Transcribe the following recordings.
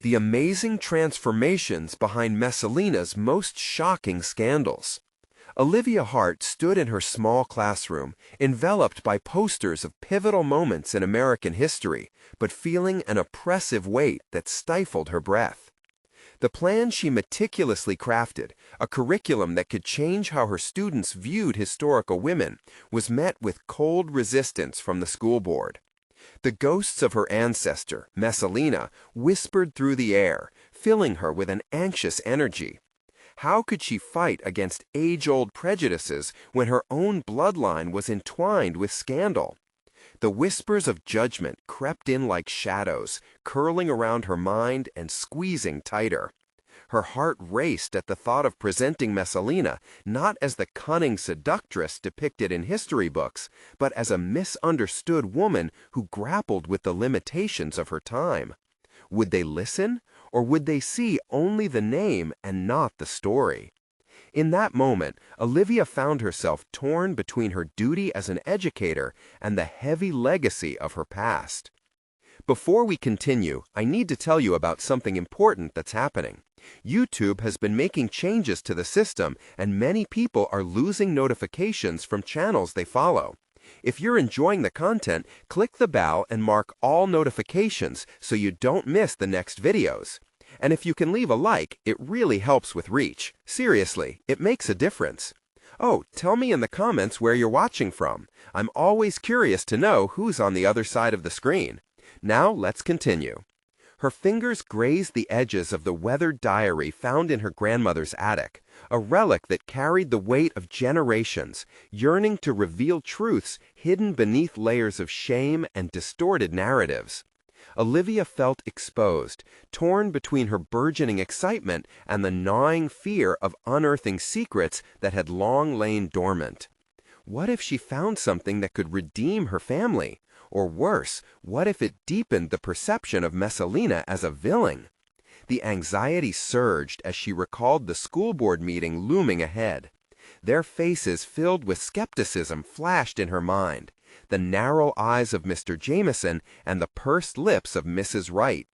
The amazing transformations behind Messalina's most shocking scandals. Olivia Hart stood in her small classroom, enveloped by posters of pivotal moments in American history, but feeling an oppressive weight that stifled her breath. The plan she meticulously crafted, a curriculum that could change how her students viewed historical women, was met with cold resistance from the school board. The ghosts of her ancestor, Messalina, whispered through the air, filling her with an anxious energy. How could she fight against age-old prejudices when her own bloodline was entwined with scandal? The whispers of judgment crept in like shadows, curling around her mind and squeezing tighter. Her heart raced at the thought of presenting Messalina not as the cunning seductress depicted in history books, but as a misunderstood woman who grappled with the limitations of her time. Would they listen, or would they see only the name and not the story? In that moment, Olivia found herself torn between her duty as an educator and the heavy legacy of her past. Before we continue, I need to tell you about something important that's happening. YouTube has been making changes to the system, and many people are losing notifications from channels they follow. If you're enjoying the content, click the bell and mark all notifications so you don't miss the next videos. And if you can leave a like, it really helps with reach. Seriously, it makes a difference. Oh, tell me in the comments where you're watching from. I'm always curious to know who's on the other side of the screen. Now let's continue. Her fingers grazed the edges of the weathered diary found in her grandmother's attic, a relic that carried the weight of generations, yearning to reveal truths hidden beneath layers of shame and distorted narratives. Olivia felt exposed, torn between her burgeoning excitement and the gnawing fear of unearthing secrets that had long lain dormant. What if she found something that could redeem her family? Or worse, what if it deepened the perception of Messalina as a villain? The anxiety surged as she recalled the school board meeting looming ahead. Their faces filled with skepticism flashed in her mind, the narrow eyes of Mr. Jameson and the pursed lips of Mrs. Wright.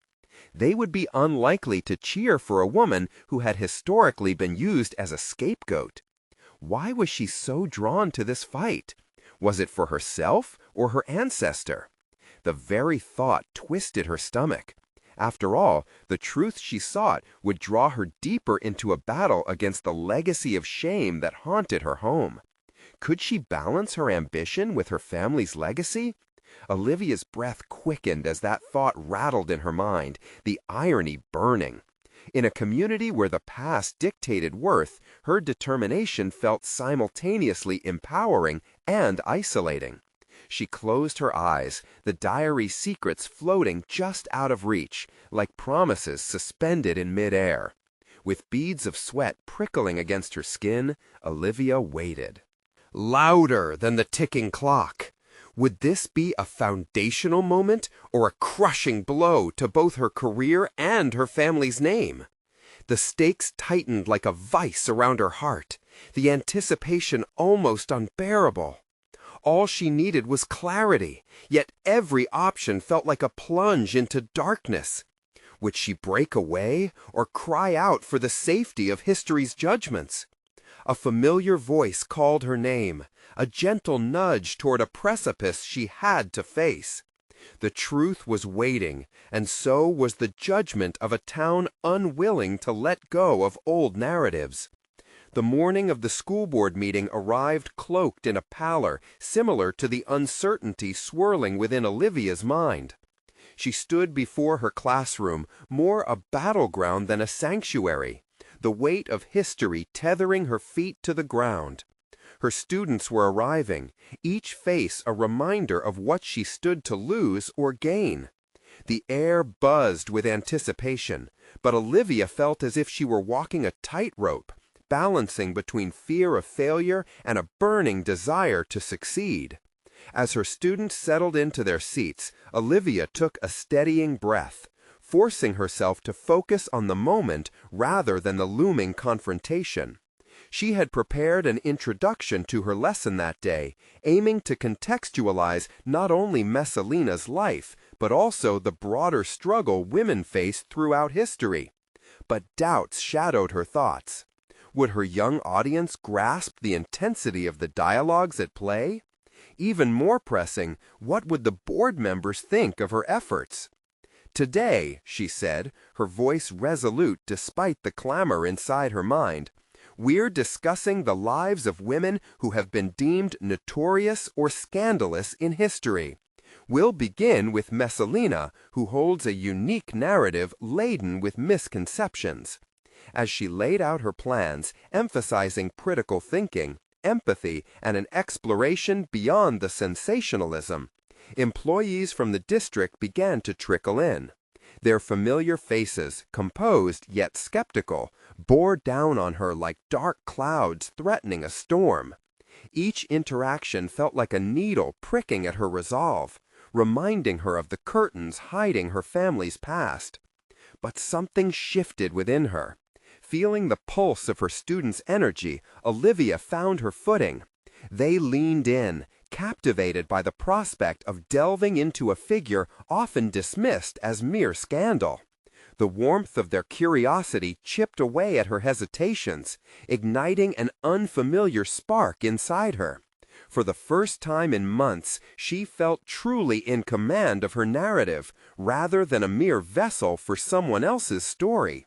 They would be unlikely to cheer for a woman who had historically been used as a scapegoat. Why was she so drawn to this fight? Was it for herself or her ancestor? The very thought twisted her stomach. After all, the truth she sought would draw her deeper into a battle against the legacy of shame that haunted her home. Could she balance her ambition with her family's legacy? Olivia's breath quickened as that thought rattled in her mind, the irony burning. In a community where the past dictated worth, her determination felt simultaneously empowering and isolating. She closed her eyes, the diary's secrets floating just out of reach, like promises suspended in midair. With beads of sweat prickling against her skin, Olivia waited. Louder than the ticking clock. Would this be a foundational moment or a crushing blow to both her career and her family's name? The stakes tightened like a vice around her heart, the anticipation almost unbearable. All she needed was clarity, yet every option felt like a plunge into darkness. Would she break away or cry out for the safety of history's judgments? A familiar voice called her name, a gentle nudge toward a precipice she had to face. The truth was waiting, and so was the judgment of a town unwilling to let go of old narratives. The morning of the school board meeting arrived cloaked in a pallor similar to the uncertainty swirling within Olivia's mind. She stood before her classroom, more a battleground than a sanctuary, the weight of history tethering her feet to the ground. Her students were arriving, each face a reminder of what she stood to lose or gain. The air buzzed with anticipation, but Olivia felt as if she were walking a tightrope, balancing between fear of failure and a burning desire to succeed. As her students settled into their seats, Olivia took a steadying breath, forcing herself to focus on the moment rather than the looming confrontation. She had prepared an introduction to her lesson that day, aiming to contextualize not only Messalina's life, but also the broader struggle women faced throughout history. But doubts shadowed her thoughts. Would her young audience grasp the intensity of the dialogues at play? Even more pressing, what would the board members think of her efforts? "Today," she said, her voice resolute despite the clamor inside her mind, "we're discussing the lives of women who have been deemed notorious or scandalous in history. We'll begin with Messalina, who holds a unique narrative laden with misconceptions." As she laid out her plans, emphasizing critical thinking, empathy, and an exploration beyond the sensationalism, employees from the district began to trickle in. Their familiar faces, composed yet skeptical, bore down on her like dark clouds threatening a storm. Each interaction felt like a needle pricking at her resolve, reminding her of the curtains hiding her family's past. But something shifted within her. Feeling the pulse of her students' energy, Olivia found her footing. They leaned in, captivated by the prospect of delving into a figure often dismissed as mere scandal. The warmth of their curiosity chipped away at her hesitations, igniting an unfamiliar spark inside her. For the first time in months, she felt truly in command of her narrative, rather than a mere vessel for someone else's story.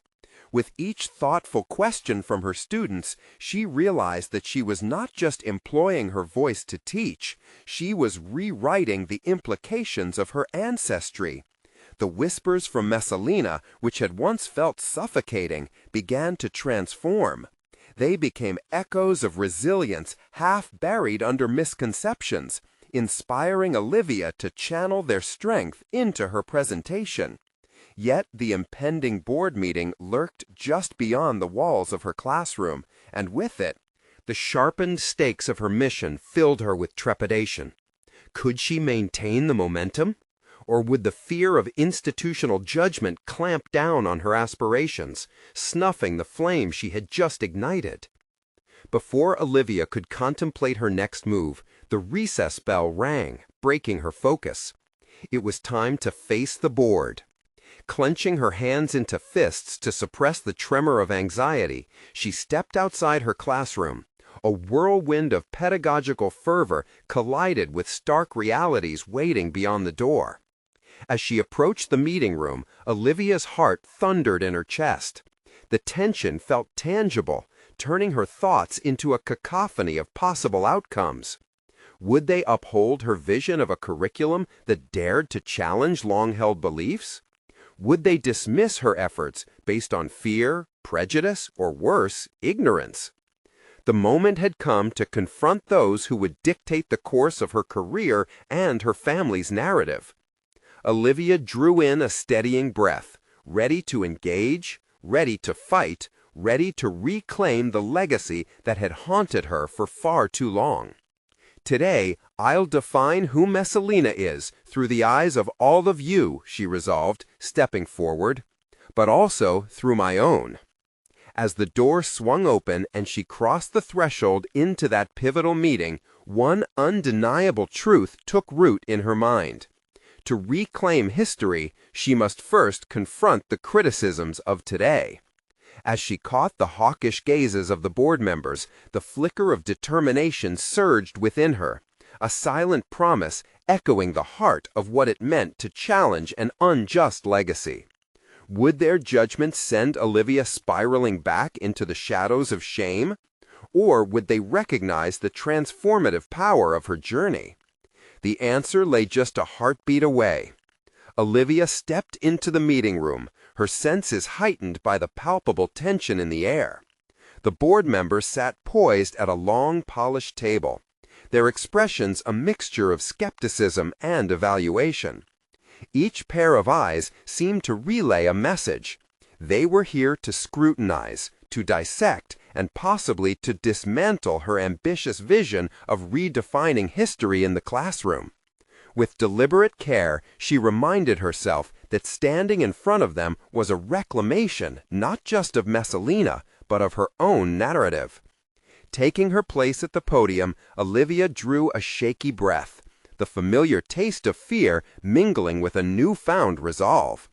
With each thoughtful question from her students, she realized that she was not just employing her voice to teach, she was rewriting the implications of her ancestry. The whispers from Messalina, which had once felt suffocating, began to transform. They became echoes of resilience half buried under misconceptions, inspiring Olivia to channel their strength into her presentation. Yet the impending board meeting lurked just beyond the walls of her classroom, and with it, the sharpened stakes of her mission filled her with trepidation. Could she maintain the momentum? Or would the fear of institutional judgment clamp down on her aspirations, snuffing the flame she had just ignited? Before Olivia could contemplate her next move, the recess bell rang, breaking her focus. It was time to face the board. Clenching her hands into fists to suppress the tremor of anxiety, she stepped outside her classroom. A whirlwind of pedagogical fervor collided with stark realities waiting beyond the door. As she approached the meeting room, Olivia's heart thundered in her chest. The tension felt tangible, turning her thoughts into a cacophony of possible outcomes. Would they uphold her vision of a curriculum that dared to challenge long-held beliefs? Would they dismiss her efforts based on fear, prejudice, or worse, ignorance? The moment had come to confront those who would dictate the course of her career and her family's narrative. Olivia drew in a steadying breath, ready to engage, ready to fight, ready to reclaim the legacy that had haunted her for far too long. "Today, I'll define who Messalina is through the eyes of all of you," she resolved, stepping forward, "but also through my own." As the door swung open and she crossed the threshold into that pivotal meeting, one undeniable truth took root in her mind. To reclaim history, she must first confront the criticisms of today. As she caught the hawkish gazes of the board members, the flicker of determination surged within her, a silent promise echoing the heart of what it meant to challenge an unjust legacy. Would their judgment send Olivia spiraling back into the shadows of shame? Or would they recognize the transformative power of her journey? The answer lay just a heartbeat away. Olivia stepped into the meeting room, her senses heightened by the palpable tension in the air. The board members sat poised at a long, polished table, their expressions a mixture of skepticism and evaluation. Each pair of eyes seemed to relay a message. They were here to scrutinize, to dissect, and possibly to dismantle her ambitious vision of redefining history in the classroom. With deliberate care, she reminded herself that standing in front of them was a reclamation not just of Messalina, but of her own narrative. Taking her place at the podium, Olivia drew a shaky breath. the familiar taste of fear mingling with a newfound resolve.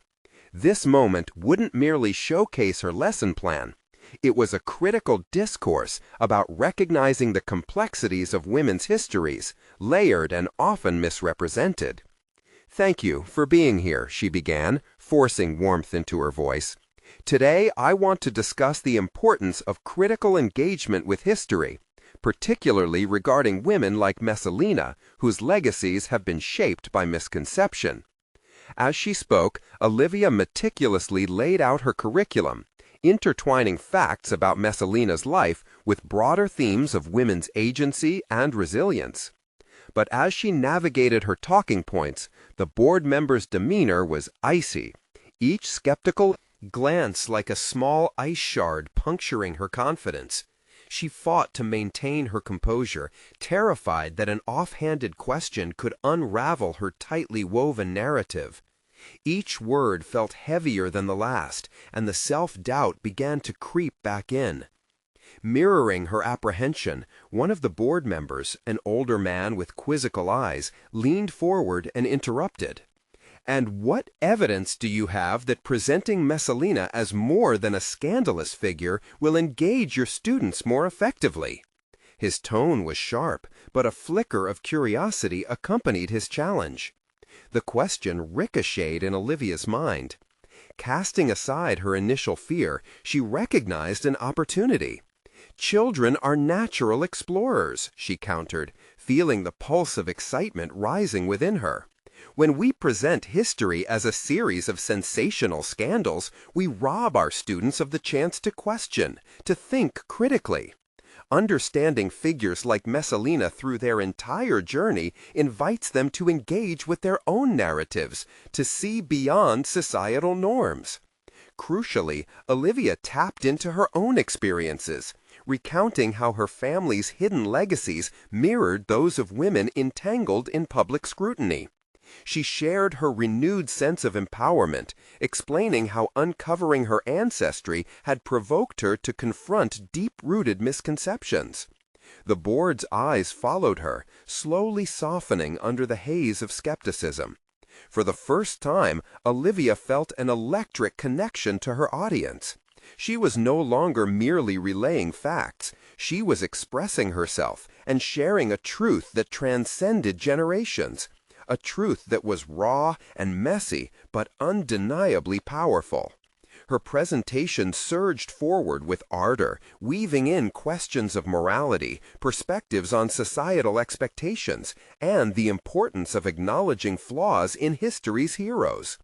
This moment wouldn't merely showcase her lesson plan. It was a critical discourse about recognizing the complexities of women's histories, layered and often misrepresented. "Thank you for being here," she began, forcing warmth into her voice. "Today, I want to discuss the importance of critical engagement with history, particularly regarding women like Messalina, whose legacies have been shaped by misconception." As she spoke, Olivia meticulously laid out her curriculum, intertwining facts about Messalina's life with broader themes of women's agency and resilience. But as she navigated her talking points, the board members' demeanor was icy, each skeptical glance like a small ice shard puncturing her confidence. She fought to maintain her composure, terrified that an offhanded question could unravel her tightly woven narrative. Each word felt heavier than the last, and the self-doubt began to creep back in. Mirroring her apprehension, one of the board members, an older man with quizzical eyes, leaned forward and interrupted. "And what evidence do you have that presenting Messalina as more than a scandalous figure will engage your students more effectively?" His tone was sharp, but a flicker of curiosity accompanied his challenge. The question ricocheted in Olivia's mind. Casting aside her initial fear, she recognized an opportunity. "Children are natural explorers," she countered, feeling the pulse of excitement rising within her. "When we present history as a series of sensational scandals, we rob our students of the chance to question, to think critically. Understanding figures like Messalina through their entire journey invites them to engage with their own narratives, to see beyond societal norms." Crucially, Olivia tapped into her own experiences, recounting how her family's hidden legacies mirrored those of women entangled in public scrutiny. She shared her renewed sense of empowerment, explaining how uncovering her ancestry had provoked her to confront deep-rooted misconceptions. The board's eyes followed her, slowly softening under the haze of skepticism. For the first time, Olivia felt an electric connection to her audience. She was no longer merely relaying facts. She was expressing herself and sharing a truth that transcended generations. A truth that was raw and messy, but undeniably powerful. Her presentation surged forward with ardor, weaving in questions of morality, perspectives on societal expectations, and the importance of acknowledging flaws in history's heroes.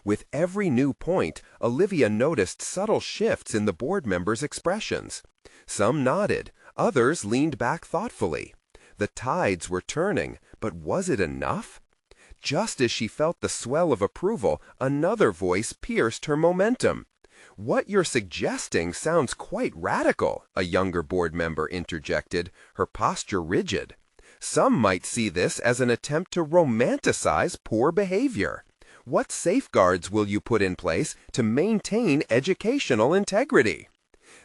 With every new point, Olivia noticed subtle shifts in the board members' expressions. Some nodded, others leaned back thoughtfully. The tides were turning, but was it enough? Just as she felt the swell of approval, another voice pierced her momentum. "What you're suggesting sounds quite radical," a younger board member interjected, her posture rigid. "Some might see this as an attempt to romanticize poor behavior. What safeguards will you put in place to maintain educational integrity?"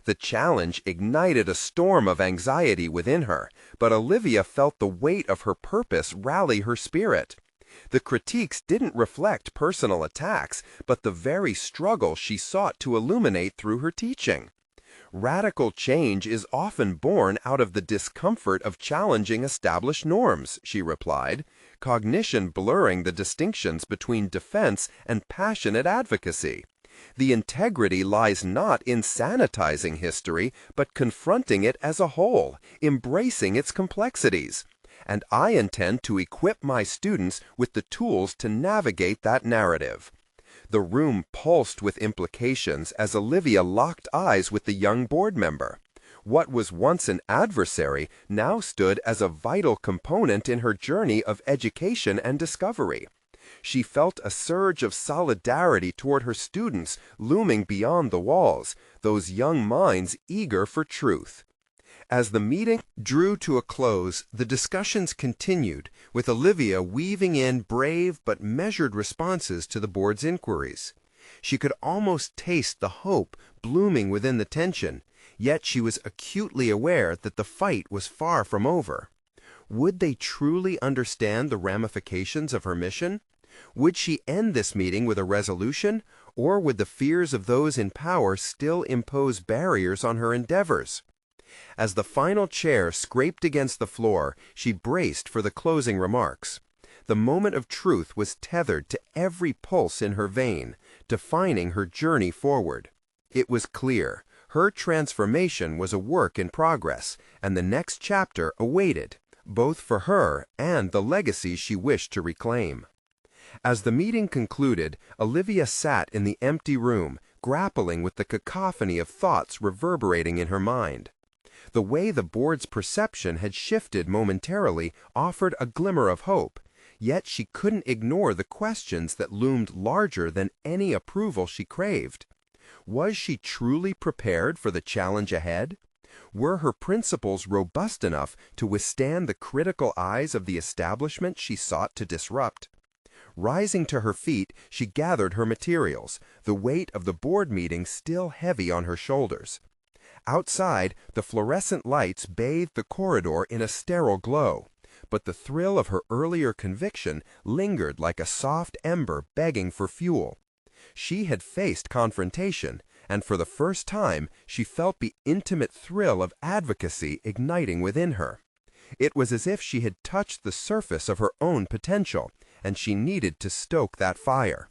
The challenge ignited a storm of anxiety within her, but Olivia felt the weight of her purpose rally her spirit. The critiques didn't reflect personal attacks, but the very struggle she sought to illuminate through her teaching. "Radical change is often born out of the discomfort of challenging established norms," she replied, cognition blurring the distinctions between defense and passionate advocacy. "The integrity lies not in sanitizing history, but confronting it as a whole, embracing its complexities. And I intend to equip my students with the tools to navigate that narrative." The room pulsed with implications as Olivia locked eyes with the young board member. What was once an adversary now stood as a vital component in her journey of education and discovery. She felt a surge of solidarity toward her students looming beyond the walls, those young minds eager for truth. As the meeting drew to a close, the discussions continued, with Olivia weaving in brave but measured responses to the board's inquiries. She could almost taste the hope blooming within the tension, yet she was acutely aware that the fight was far from over. Would they truly understand the ramifications of her mission? Would she end this meeting with a resolution, or would the fears of those in power still impose barriers on her endeavors? As the final chair scraped against the floor, she braced for the closing remarks. The moment of truth was tethered to every pulse in her vein, defining her journey forward. It was clear. Her transformation was a work in progress, and the next chapter awaited, both for her and the legacy she wished to reclaim. As the meeting concluded, Olivia sat in the empty room, grappling with the cacophony of thoughts reverberating in her mind. The way the board's perception had shifted momentarily offered a glimmer of hope, yet she couldn't ignore the questions that loomed larger than any approval she craved. Was she truly prepared for the challenge ahead? Were her principles robust enough to withstand the critical eyes of the establishment she sought to disrupt? Rising to her feet, she gathered her materials, the weight of the board meeting still heavy on her shoulders. Outside, the fluorescent lights bathed the corridor in a sterile glow, but the thrill of her earlier conviction lingered like a soft ember begging for fuel. She had faced confrontation, and for the first time she felt the intimate thrill of advocacy igniting within her. It was as if she had touched the surface of her own potential, and she needed to stoke that fire.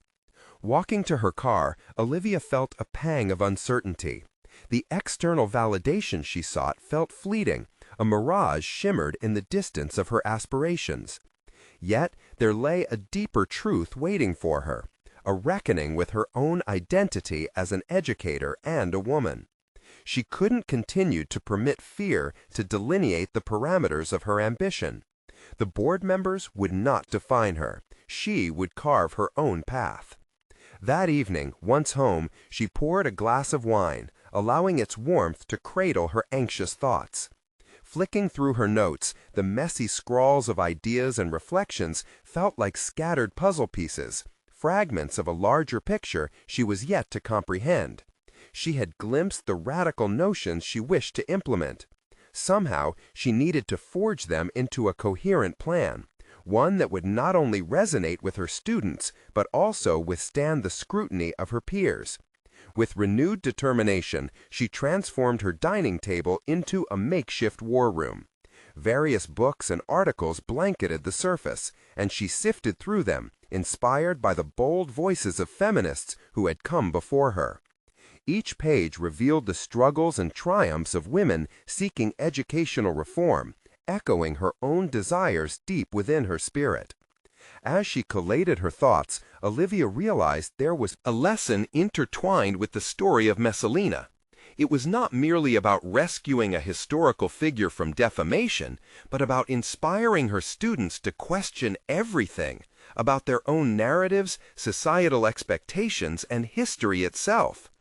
Walking to her car, Olivia felt a pang of uncertainty. The external validation she sought felt fleeting. A mirage shimmered in the distance of her aspirations. Yet there lay a deeper truth waiting for her, a reckoning with her own identity as an educator and a woman. She couldn't continue to permit fear to delineate the parameters of her ambition. The board members would not define her. She would carve her own path. That evening, once home, she poured a glass of wine, allowing its warmth to cradle her anxious thoughts. Flicking through her notes, the messy scrawls of ideas and reflections felt like scattered puzzle pieces, fragments of a larger picture she was yet to comprehend. She had glimpsed the radical notions she wished to implement. Somehow, she needed to forge them into a coherent plan, one that would not only resonate with her students, but also withstand the scrutiny of her peers. With renewed determination, she transformed her dining table into a makeshift war room. Various books and articles blanketed the surface, and she sifted through them, inspired by the bold voices of feminists who had come before her. Each page revealed the struggles and triumphs of women seeking educational reform, echoing her own desires deep within her spirit. As she collated her thoughts, Olivia realized there was a lesson intertwined with the story of Messalina. It was not merely about rescuing a historical figure from defamation, but about inspiring her students to question everything, about their own narratives, societal expectations, and history itself.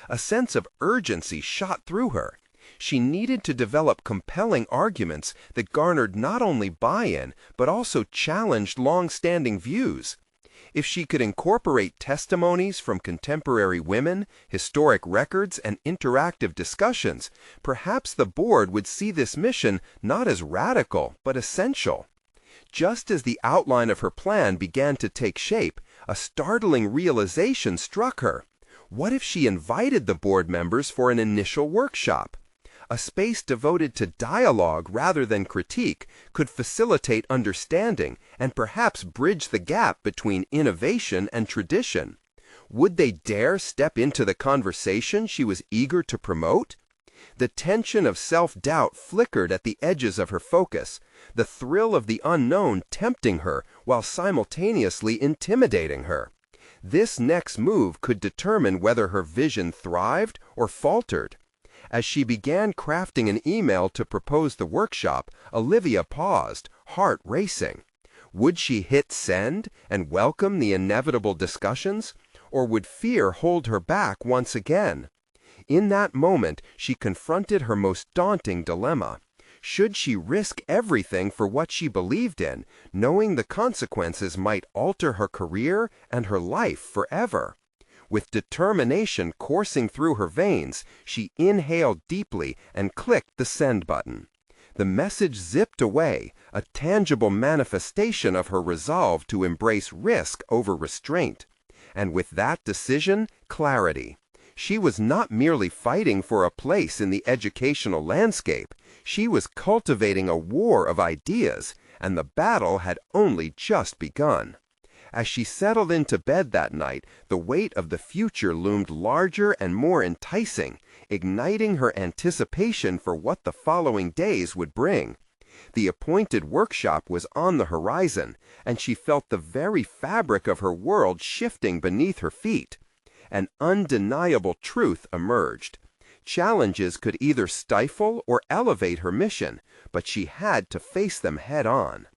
A sense of urgency shot through her. She needed to develop compelling arguments that garnered not only buy-in, but also challenged long-standing views. If she could incorporate testimonies from contemporary women, historic records, and interactive discussions, perhaps the board would see this mission not as radical, but essential. Just as the outline of her plan began to take shape, a startling realization struck her. What if she invited the board members for an initial workshop? A space devoted to dialogue rather than critique could facilitate understanding and perhaps bridge the gap between innovation and tradition. Would they dare step into the conversation she was eager to promote? The tension of self-doubt flickered at the edges of her focus, the thrill of the unknown tempting her while simultaneously intimidating her. This next move could determine whether her vision thrived or faltered. As she began crafting an email to propose the workshop, Olivia paused, heart racing. Would she hit send and welcome the inevitable discussions, or would fear hold her back once again? In that moment, she confronted her most daunting dilemma. Should she risk everything for what she believed in, knowing the consequences might alter her career and her life forever? With determination coursing through her veins, she inhaled deeply and clicked the send button. The message zipped away, a tangible manifestation of her resolve to embrace risk over restraint. And with that decision, clarity. She was not merely fighting for a place in the educational landscape. She was cultivating a war of ideas, and the battle had only just begun. As she settled into bed that night, the weight of the future loomed larger and more enticing, igniting her anticipation for what the following days would bring. The appointed workshop was on the horizon, and she felt the very fabric of her world shifting beneath her feet. An undeniable truth emerged. Challenges could either stifle or elevate her mission, but she had to face them head on.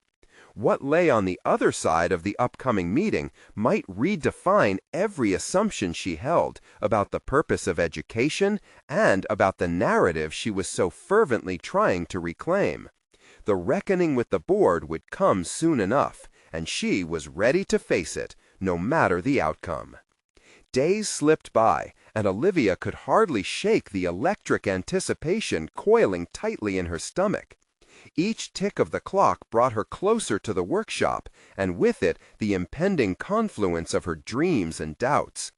What lay on the other side of the upcoming meeting might redefine every assumption she held about the purpose of education and about the narrative she was so fervently trying to reclaim. The reckoning with the board would come soon enough, and she was ready to face it, no matter the outcome. Days slipped by, and Olivia could hardly shake the electric anticipation coiling tightly in her stomach. Each tick of the clock brought her closer to the workshop, and with it the impending confluence of her dreams and doubts.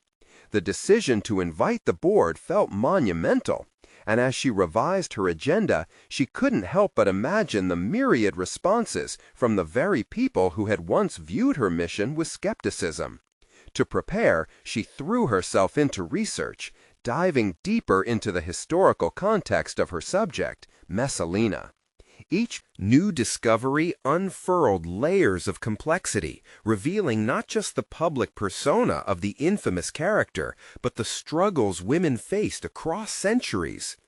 The decision to invite the board felt monumental, and as she revised her agenda, she couldn't help but imagine the myriad responses from the very people who had once viewed her mission with skepticism. To prepare, she threw herself into research, diving deeper into the historical context of her subject, Messalina. Each new discovery unfurled layers of complexity, revealing not just the public persona of the infamous character, but the struggles women faced across centuries.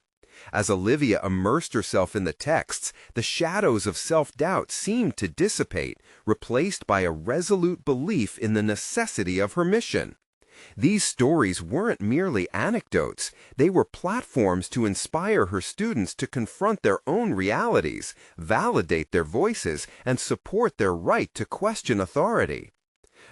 As Olivia immersed herself in the texts, the shadows of self-doubt seemed to dissipate, replaced by a resolute belief in the necessity of her mission. These stories weren't merely anecdotes, they were platforms to inspire her students to confront their own realities, validate their voices, and support their right to question authority.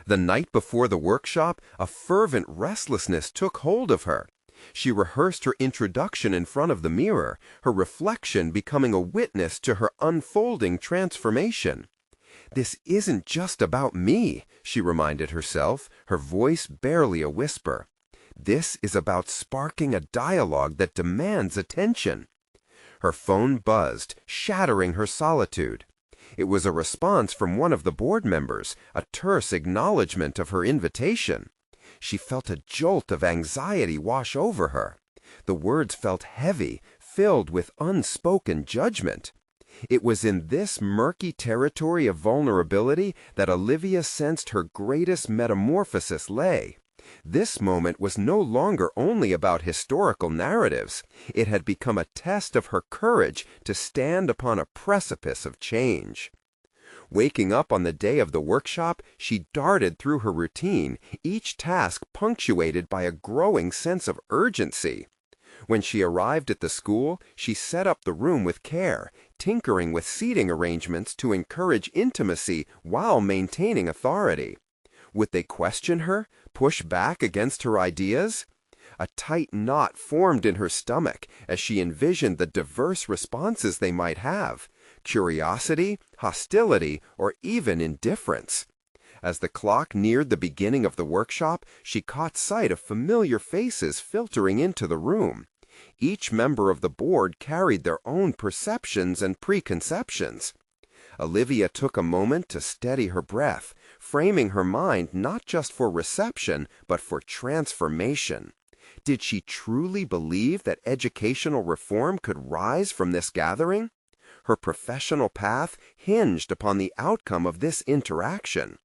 The night before the workshop, a fervent restlessness took hold of her. She rehearsed her introduction in front of the mirror, her reflection becoming a witness to her unfolding transformation. "This isn't just about me," she reminded herself, her voice barely a whisper. "This is about sparking a dialogue that demands attention." Her phone buzzed, shattering her solitude. It was a response from one of the board members, a terse acknowledgement of her invitation. She felt a jolt of anxiety wash over her. The words felt heavy, filled with unspoken judgment. It was in this murky territory of vulnerability that Olivia sensed her greatest metamorphosis lay. This moment was no longer only about historical narratives. It had become a test of her courage to stand upon a precipice of change. Waking up on the day of the workshop, she darted through her routine, each task punctuated by a growing sense of urgency. When she arrived at the school, she set up the room with care, tinkering with seating arrangements to encourage intimacy while maintaining authority. Would they question her, push back against her ideas? A tight knot formed in her stomach as she envisioned the diverse responses they might have: curiosity, hostility, or even indifference. As the clock neared the beginning of the workshop, she caught sight of familiar faces filtering into the room. Each member of the board carried their own perceptions and preconceptions. Olivia took a moment to steady her breath, framing her mind not just for reception, but for transformation. Did she truly believe that educational reform could rise from this gathering? Her professional path hinged upon the outcome of this interaction.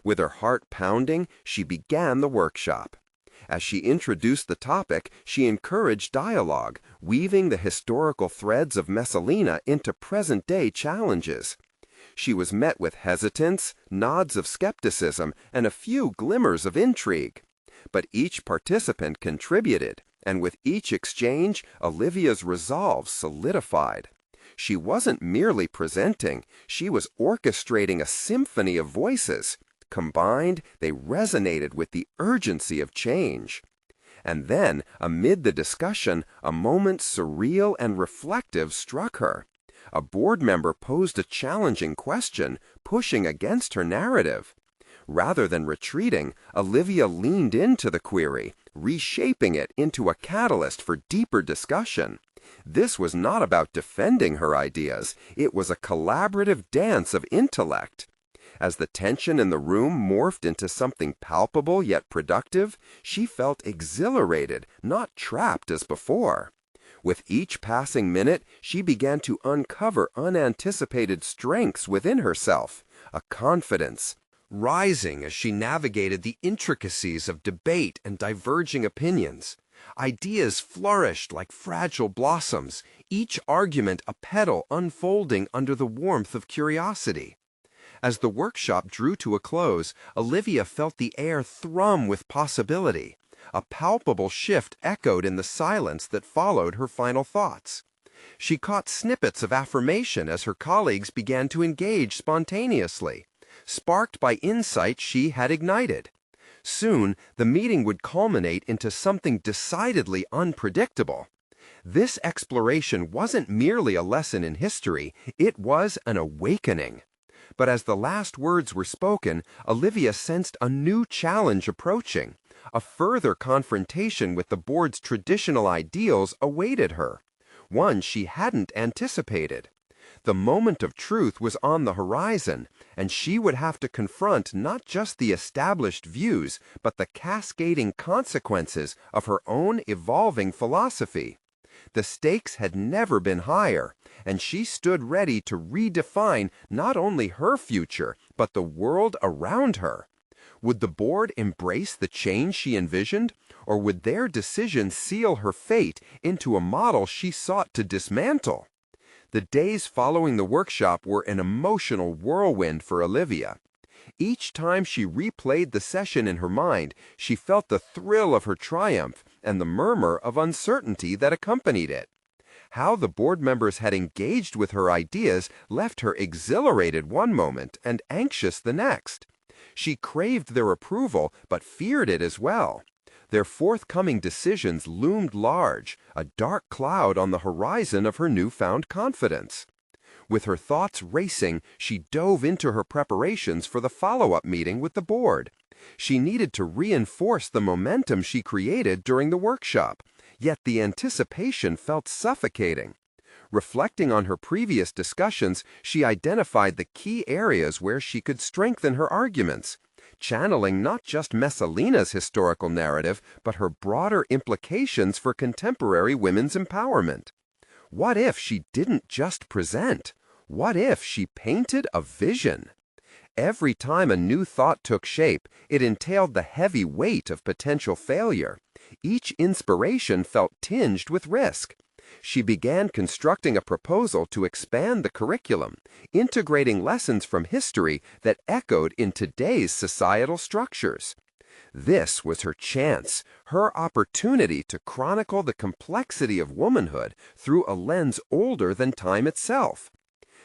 With her heart pounding, she began the workshop. As she introduced the topic, she encouraged dialogue, weaving the historical threads of Messalina into present-day challenges. She was met with hesitance, nods of skepticism, and a few glimmers of intrigue. But each participant contributed, and with each exchange, Olivia's resolve solidified. She wasn't merely presenting, she was orchestrating a symphony of voices. Combined, they resonated with the urgency of change. And then, amid the discussion, a moment surreal and reflective struck her. A board member posed a challenging question, pushing against her narrative. Rather than retreating, Olivia leaned into the query, reshaping it into a catalyst for deeper discussion. This was not about defending her ideas, it was a collaborative dance of intellect. As the tension in the room morphed into something palpable yet productive, she felt exhilarated, not trapped as before. With each passing minute, she began to uncover unanticipated strengths within herself, a confidence, rising as she navigated the intricacies of debate and diverging opinions. Ideas flourished like fragile blossoms, each argument a petal unfolding under the warmth of curiosity. As the workshop drew to a close, Olivia felt the air thrum with possibility. A palpable shift echoed in the silence that followed her final thoughts. She caught snippets of affirmation as her colleagues began to engage spontaneously, sparked by insight she had ignited. Soon, the meeting would culminate into something decidedly unpredictable. This exploration wasn't merely a lesson in history, it was an awakening. But as the last words were spoken, Olivia sensed a new challenge approaching. A further confrontation with the board's traditional ideals awaited her, one she hadn't anticipated. The moment of truth was on the horizon, and she would have to confront not just the established views, but the cascading consequences of her own evolving philosophy. The stakes had never been higher, and she stood ready to redefine not only her future, but the world around her. Would the board embrace the change she envisioned, or would their decision seal her fate into a model she sought to dismantle? The days following the workshop were an emotional whirlwind for Olivia. Each time she replayed the session in her mind, she felt the thrill of her triumph and the murmur of uncertainty that accompanied it. How the board members had engaged with her ideas left her exhilarated one moment and anxious the next. She craved their approval, but feared it as well. Their forthcoming decisions loomed large, a dark cloud on the horizon of her newfound confidence. With her thoughts racing, she dove into her preparations for the follow-up meeting with the board. She needed to reinforce the momentum she created during the workshop, yet the anticipation felt suffocating. Reflecting on her previous discussions, she identified the key areas where she could strengthen her arguments, channeling not just Messalina's historical narrative, but her broader implications for contemporary women's empowerment. What if she didn't just present? What if she painted a vision? Every time a new thought took shape, it entailed the heavy weight of potential failure. Each inspiration felt tinged with risk. She began constructing a proposal to expand the curriculum, integrating lessons from history that echoed in today's societal structures. This was her chance, her opportunity to chronicle the complexity of womanhood through a lens older than time itself.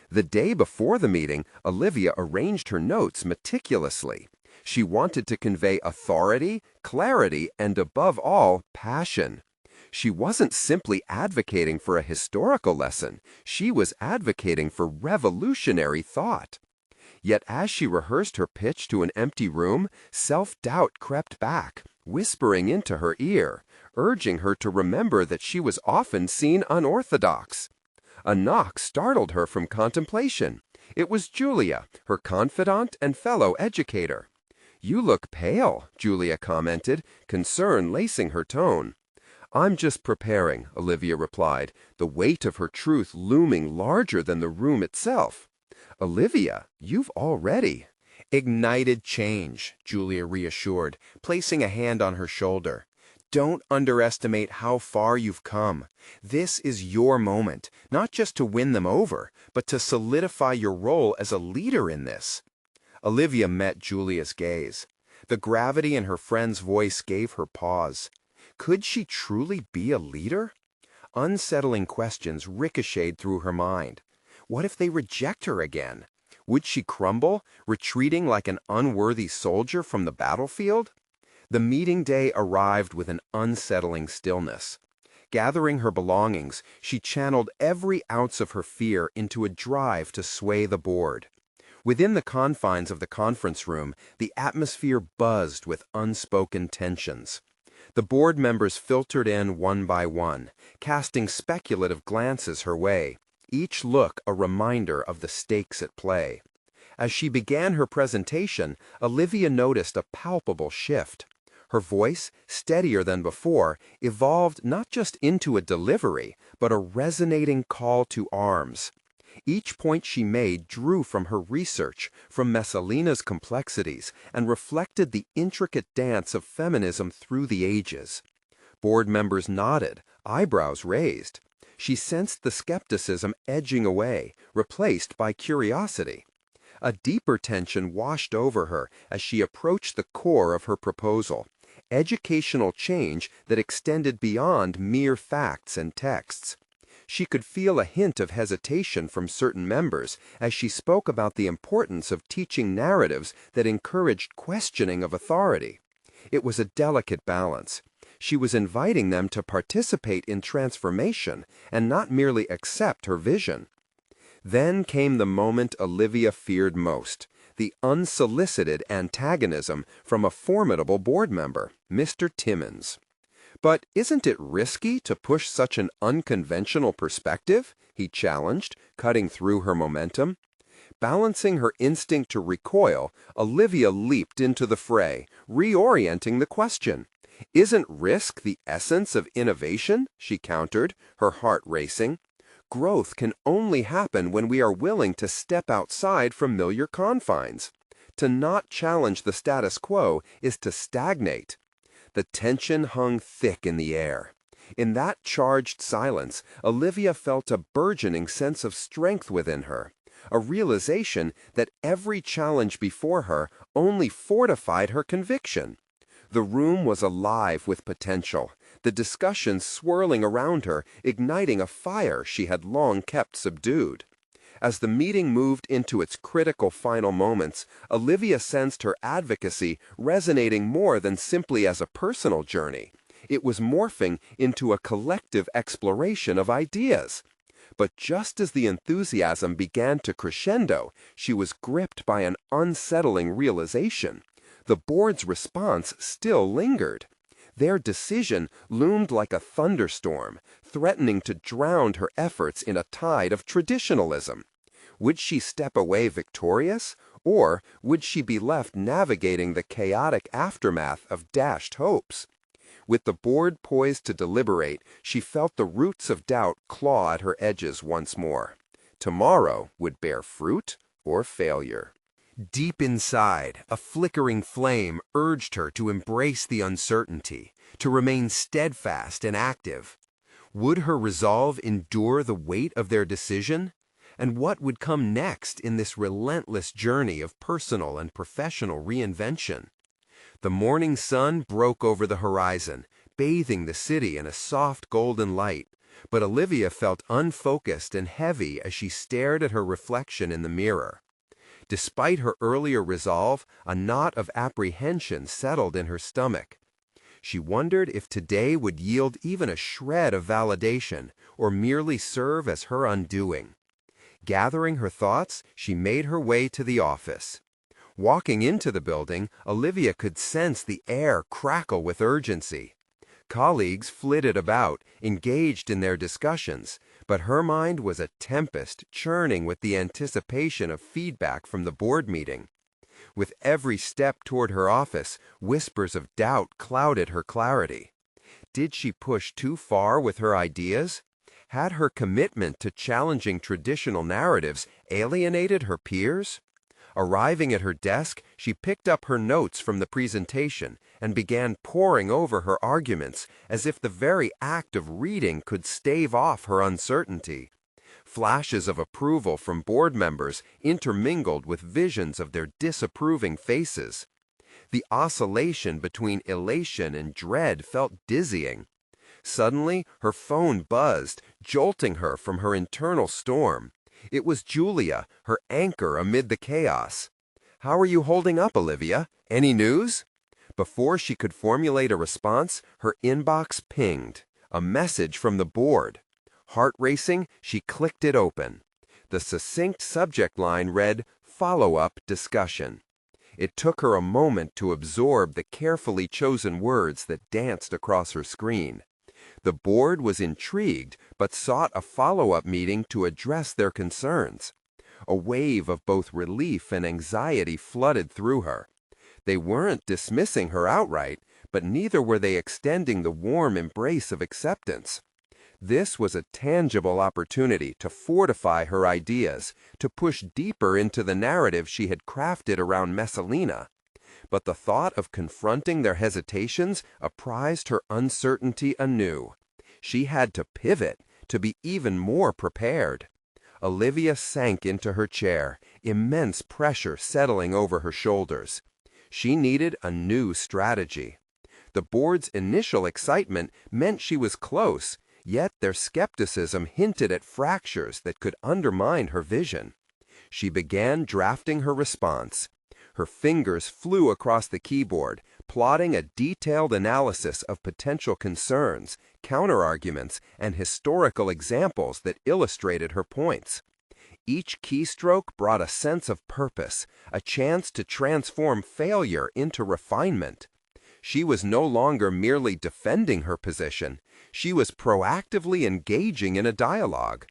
The day before the meeting, Olivia arranged her notes meticulously. She wanted to convey authority, clarity, and above all, passion. She wasn't simply advocating for a historical lesson, she was advocating for revolutionary thought. Yet as she rehearsed her pitch to an empty room, self-doubt crept back, whispering into her ear, urging her to remember that she was often seen unorthodox. A knock startled her from contemplation. It was Julia, her confidant and fellow educator. "You look pale," Julia commented, concern lacing her tone. "I'm just preparing," Olivia replied, the weight of her truth looming larger than the room itself. "Olivia, you've already ignited change," Julia reassured, placing a hand on her shoulder. "Don't underestimate how far you've come. This is your moment, not just to win them over, but to solidify your role as a leader in this." Olivia met Julia's gaze. The gravity in her friend's voice gave her pause. Could she truly be a leader? Unsettling questions ricocheted through her mind. What if they reject her again? Would she crumble, retreating like an unworthy soldier from the battlefield? The meeting day arrived with an unsettling stillness. Gathering her belongings, she channeled every ounce of her fear into a drive to sway the board. Within the confines of the conference room, the atmosphere buzzed with unspoken tensions. The board members filtered in one by one, casting speculative glances her way, each look a reminder of the stakes at play. As she began her presentation, Olivia noticed a palpable shift. Her voice, steadier than before, evolved not just into a delivery, but a resonating call to arms. Each point she made drew from her research, from Messalina's complexities, and reflected the intricate dance of feminism through the ages. Board members nodded, eyebrows raised. She sensed the skepticism edging away, replaced by curiosity. A deeper tension washed over her as she approached the core of her proposal, educational change that extended beyond mere facts and texts. She could feel a hint of hesitation from certain members as she spoke about the importance of teaching narratives that encouraged questioning of authority. It was a delicate balance. She was inviting them to participate in transformation and not merely accept her vision. Then came the moment Olivia feared most, the unsolicited antagonism from a formidable board member, Mr. Timmons. "But isn't it risky to push such an unconventional perspective?" he challenged, cutting through her momentum. Balancing her instinct to recoil, Olivia leaped into the fray, reorienting the question. "Isn't risk the essence of innovation?" she countered, her heart racing. "Growth can only happen when we are willing to step outside familiar confines. To not challenge the status quo is to stagnate." The tension hung thick in the air. In that charged silence, Olivia felt a burgeoning sense of strength within her, a realization that every challenge before her only fortified her conviction. The room was alive with potential, the discussion swirling around her, igniting a fire she had long kept subdued. As the meeting moved into its critical final moments, Olivia sensed her advocacy resonating more than simply as a personal journey. It was morphing into a collective exploration of ideas. But just as the enthusiasm began to crescendo, she was gripped by an unsettling realization. The board's response still lingered. Their decision loomed like a thunderstorm, threatening to drown her efforts in a tide of traditionalism. Would she step away victorious, or would she be left navigating the chaotic aftermath of dashed hopes? With the board poised to deliberate, she felt the roots of doubt claw at her edges once more. Tomorrow would bear fruit or failure. Deep inside, a flickering flame urged her to embrace the uncertainty, to remain steadfast and active. Would her resolve endure the weight of their decision? And what would come next in this relentless journey of personal and professional reinvention? The morning sun broke over the horizon, bathing the city in a soft golden light, but Olivia felt unfocused and heavy as she stared at her reflection in the mirror. Despite her earlier resolve, a knot of apprehension settled in her stomach. She wondered if today would yield even a shred of validation, or merely serve as her undoing. Gathering her thoughts, she made her way to the office. Walking into the building, Olivia could sense the air crackle with urgency. Colleagues flitted about, engaged in their discussions, but her mind was a tempest churning with the anticipation of feedback from the board meeting. With every step toward her office, whispers of doubt clouded her clarity. Did she push too far with her ideas? Had her commitment to challenging traditional narratives alienated her peers? Arriving at her desk, she picked up her notes from the presentation and began poring over her arguments as if the very act of reading could stave off her uncertainty. Flashes of approval from board members intermingled with visions of their disapproving faces. The oscillation between elation and dread felt dizzying. Suddenly, her phone buzzed, jolting her from her internal storm. It was Julia, her anchor amid the chaos. "How are you holding up, Olivia? Any news?" Before she could formulate a response, her inbox pinged. A message from the board. Heart racing, she clicked it open. The succinct subject line read, "Follow-up discussion." It took her a moment to absorb the carefully chosen words that danced across her screen. The board was intrigued, but sought a follow-up meeting to address their concerns. A wave of both relief and anxiety flooded through her. They weren't dismissing her outright, but neither were they extending the warm embrace of acceptance. This was a tangible opportunity to fortify her ideas, to push deeper into the narrative she had crafted around Messalina. But the thought of confronting their hesitations apprised her uncertainty anew. She had to pivot, to be even more prepared. Olivia sank into her chair, immense pressure settling over her shoulders. She needed a new strategy. The board's initial excitement meant she was close, yet their skepticism hinted at fractures that could undermine her vision. She began drafting her response. Her fingers flew across the keyboard, plotting a detailed analysis of potential concerns, counterarguments, and historical examples that illustrated her points. Each keystroke brought a sense of purpose, a chance to transform failure into refinement. She was no longer merely defending her position. She was proactively engaging in a dialogue.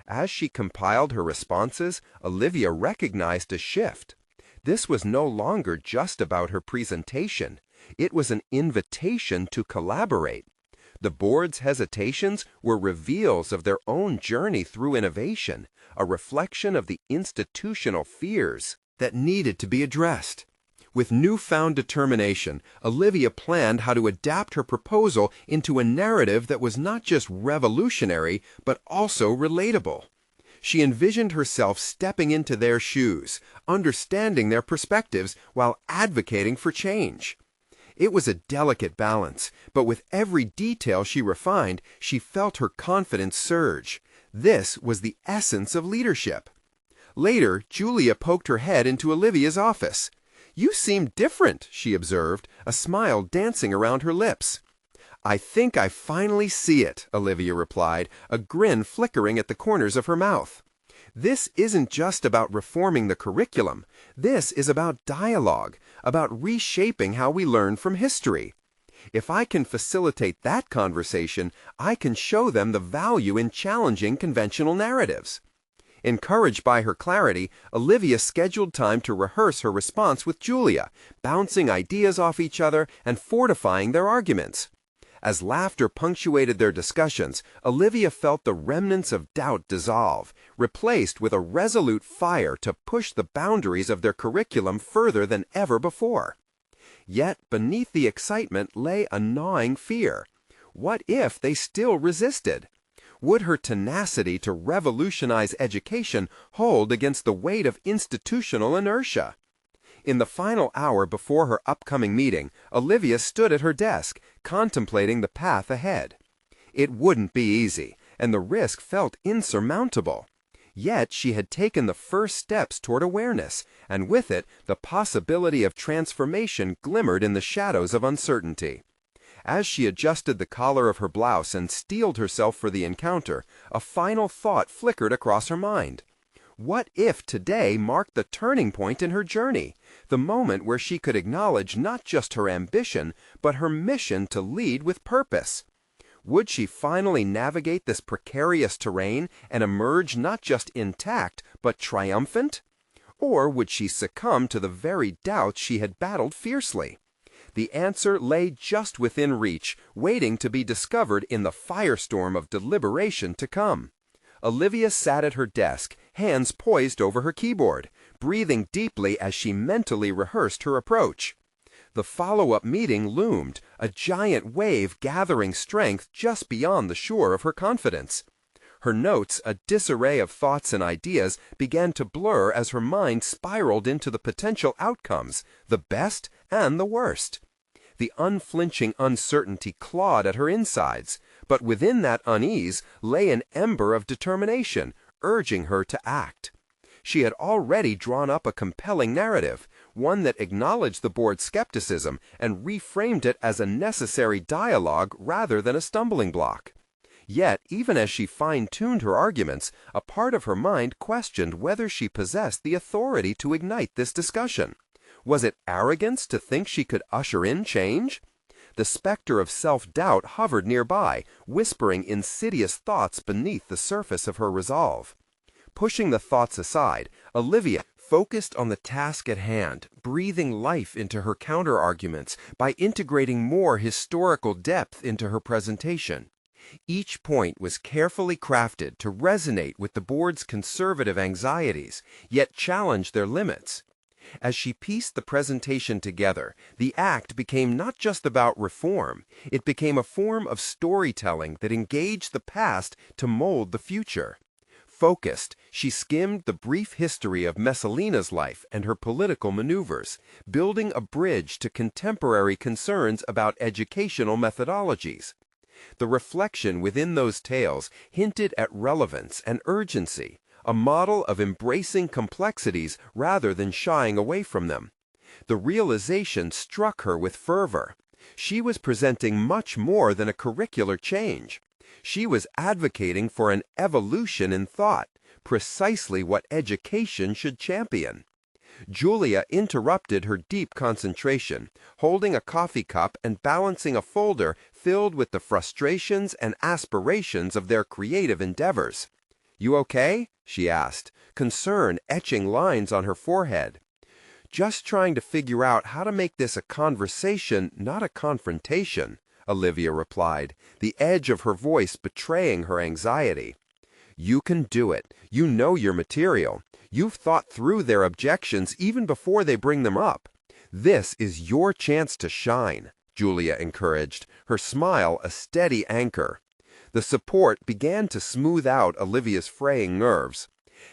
As she compiled her responses, Olivia recognized a shift. This was no longer just about her presentation. It was an invitation to collaborate. The board's hesitations were reveals of their own journey through innovation, a reflection of the institutional fears that needed to be addressed. With newfound determination, Olivia planned how to adapt her proposal into a narrative that was not just revolutionary, but also relatable. She envisioned herself stepping into their shoes, understanding their perspectives while advocating for change. It was a delicate balance, but with every detail she refined, she felt her confidence surge. This was the essence of leadership. Later, Julia poked her head into Olivia's office. "You seem different," she observed, a smile dancing around her lips. "I think I finally see it," Olivia replied, a grin flickering at the corners of her mouth. "This isn't just about reforming the curriculum. This is about dialogue, about reshaping how we learn from history. If I can facilitate that conversation, I can show them the value in challenging conventional narratives." Encouraged by her clarity, Olivia scheduled time to rehearse her response with Julia, bouncing ideas off each other and fortifying their arguments. As laughter punctuated their discussions, Olivia felt the remnants of doubt dissolve, replaced with a resolute fire to push the boundaries of their curriculum further than ever before. Yet beneath the excitement lay a gnawing fear. What if they still resisted? Would her tenacity to revolutionize education hold against the weight of institutional inertia? In the final hour before her upcoming meeting, Olivia stood at her desk, contemplating the path ahead. It wouldn't be easy, and the risk felt insurmountable. Yet she had taken the first steps toward awareness, and with it, the possibility of transformation glimmered in the shadows of uncertainty. As she adjusted the collar of her blouse and steeled herself for the encounter, a final thought flickered across her mind. What if today marked the turning point in her journey, the moment where she could acknowledge not just her ambition, but her mission to lead with purpose? Would she finally navigate this precarious terrain and emerge not just intact, but triumphant? Or would she succumb to the very doubts she had battled fiercely? The answer lay just within reach, waiting to be discovered in the firestorm of deliberation to come. Olivia sat at her desk, hands poised over her keyboard, breathing deeply as she mentally rehearsed her approach. The follow-up meeting loomed, a giant wave gathering strength just beyond the shore of her confidence. Her notes, a disarray of thoughts and ideas, began to blur as her mind spiraled into the potential outcomes, the best and the worst. The unflinching uncertainty clawed at her insides, but within that unease lay an ember of determination, urging her to act. She had already drawn up a compelling narrative, one that acknowledged the board's skepticism and reframed it as a necessary dialogue rather than a stumbling block. Yet, even as she fine-tuned her arguments, a part of her mind questioned whether she possessed the authority to ignite this discussion. Was it arrogance to think she could usher in change? The specter of self-doubt hovered nearby, whispering insidious thoughts beneath the surface of her resolve. Pushing the thoughts aside, Olivia focused on the task at hand, breathing life into her counter-arguments by integrating more historical depth into her presentation. Each point was carefully crafted to resonate with the board's conservative anxieties, yet challenge their limits. As she pieced the presentation together, the act became not just about reform, it became a form of storytelling that engaged the past to mold the future. Focused, she skimmed the brief history of Messalina's life and her political maneuvers, building a bridge to contemporary concerns about educational methodologies. The reflection within those tales hinted at relevance and urgency, a model of embracing complexities rather than shying away from them. The realization struck her with fervor. She was presenting much more than a curricular change. She was advocating for an evolution in thought, precisely what education should champion. Julia interrupted her deep concentration, holding a coffee cup and balancing a folder filled with the frustrations and aspirations of their creative endeavors. "You okay?" she asked, concern etching lines on her forehead. "Just trying to figure out how to make this a conversation, not a confrontation," Olivia replied, the edge of her voice betraying her anxiety. "You can do it. You know your material. You've thought through their objections even before they bring them up. This is your chance to shine," Julia encouraged, her smile a steady anchor. The support began to smooth out Olivia's fraying nerves.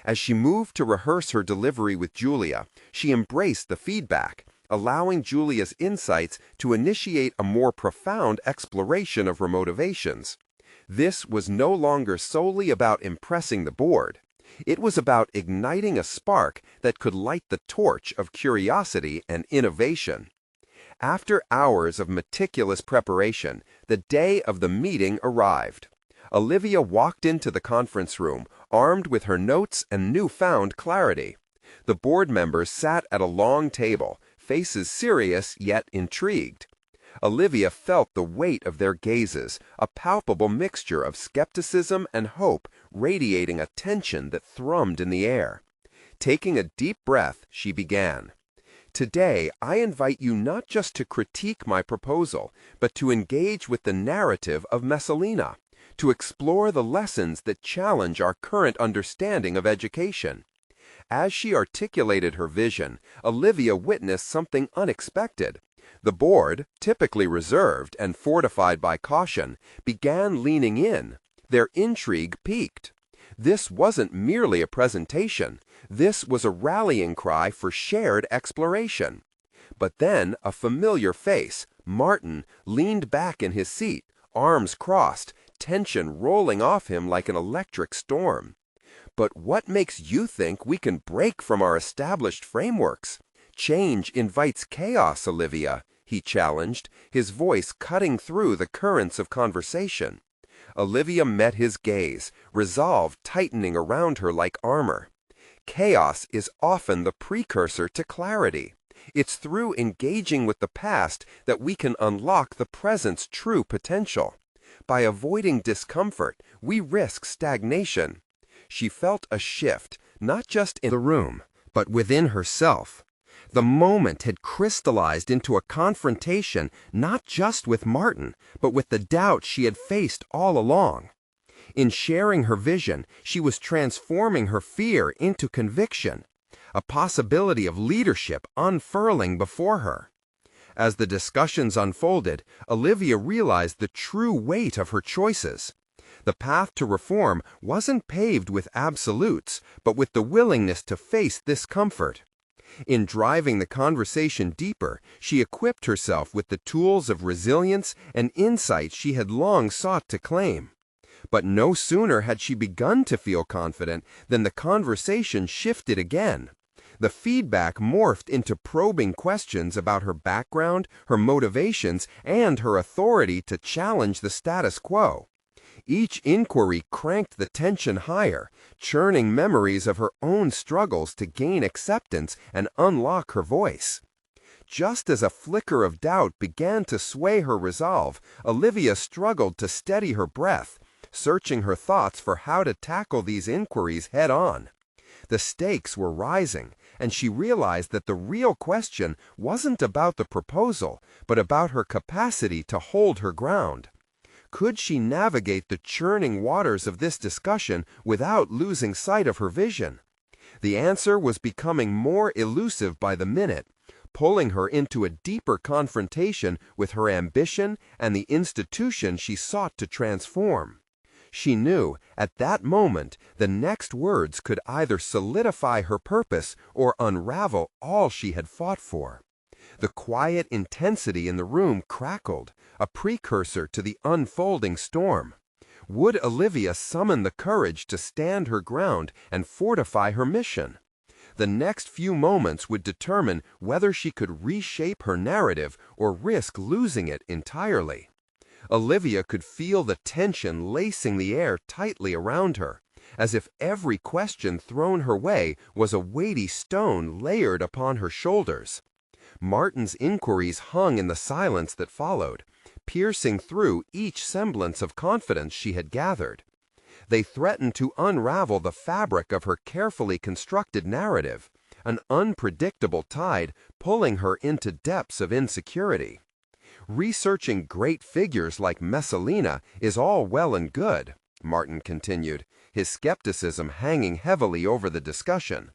As she moved to rehearse her delivery with Julia, she embraced the feedback, allowing Julia's insights to initiate a more profound exploration of her motivations. This was no longer solely about impressing the board. It was about igniting a spark that could light the torch of curiosity and innovation. After hours of meticulous preparation, the day of the meeting arrived. Olivia walked into the conference room, armed with her notes and newfound clarity. The board members sat at a long table, faces serious yet intrigued. Olivia felt the weight of their gazes, a palpable mixture of skepticism and hope radiating a tension that thrummed in the air. Taking a deep breath, she began. "Today, I invite you not just to critique my proposal, but to engage with the narrative of Messalina, to explore the lessons that challenge our current understanding of education." As she articulated her vision, Olivia witnessed something unexpected. The board, typically reserved and fortified by caution, began leaning in. Their intrigue piqued. This wasn't merely a presentation. This was a rallying cry for shared exploration. But then a familiar face, Martin, leaned back in his seat, arms crossed, tension rolling off him like an electric storm. "But what makes you think we can break from our established frameworks? Change invites chaos, Olivia," he challenged, his voice cutting through the currents of conversation. Olivia met his gaze, resolve tightening around her like armor. Chaos is often the precursor to clarity. It's through engaging with the past that we can unlock the present's true potential. By avoiding discomfort, we risk stagnation. She felt a shift, not just in the room, but within herself. The moment had crystallized into a confrontation not just with Martin, but with the doubt she had faced all along. In sharing her vision, she was transforming her fear into conviction, a possibility of leadership unfurling before her. As the discussions unfolded, Olivia realized the true weight of her choices. The path to reform wasn't paved with absolutes, but with the willingness to face discomfort. In driving the conversation deeper, she equipped herself with the tools of resilience and insight she had long sought to claim. But no sooner had she begun to feel confident than the conversation shifted again. The feedback morphed into probing questions about her background, her motivations, and her authority to challenge the status quo. Each inquiry cranked the tension higher, churning memories of her own struggles to gain acceptance and unlock her voice. Just as a flicker of doubt began to sway her resolve, Olivia struggled to steady her breath, searching her thoughts for how to tackle these inquiries head-on. The stakes were rising, and she realized that the real question wasn't about the proposal, but about her capacity to hold her ground. Could she navigate the churning waters of this discussion without losing sight of her vision? The answer was becoming more elusive by the minute, pulling her into a deeper confrontation with her ambition and the institution she sought to transform. She knew, at that moment, the next words could either solidify her purpose or unravel all she had fought for. The quiet intensity in the room crackled, a precursor to the unfolding storm. Would Olivia summon the courage to stand her ground and fortify her mission? The next few moments would determine whether she could reshape her narrative or risk losing it entirely. Olivia could feel the tension lacing the air tightly around her, as if every question thrown her way was a weighty stone layered upon her shoulders. Martin's inquiries hung in the silence that followed, piercing through each semblance of confidence she had gathered. They threatened to unravel the fabric of her carefully constructed narrative, an unpredictable tide pulling her into depths of insecurity. Researching great figures like Messalina is all well and good, Martin continued, his skepticism hanging heavily over the discussion.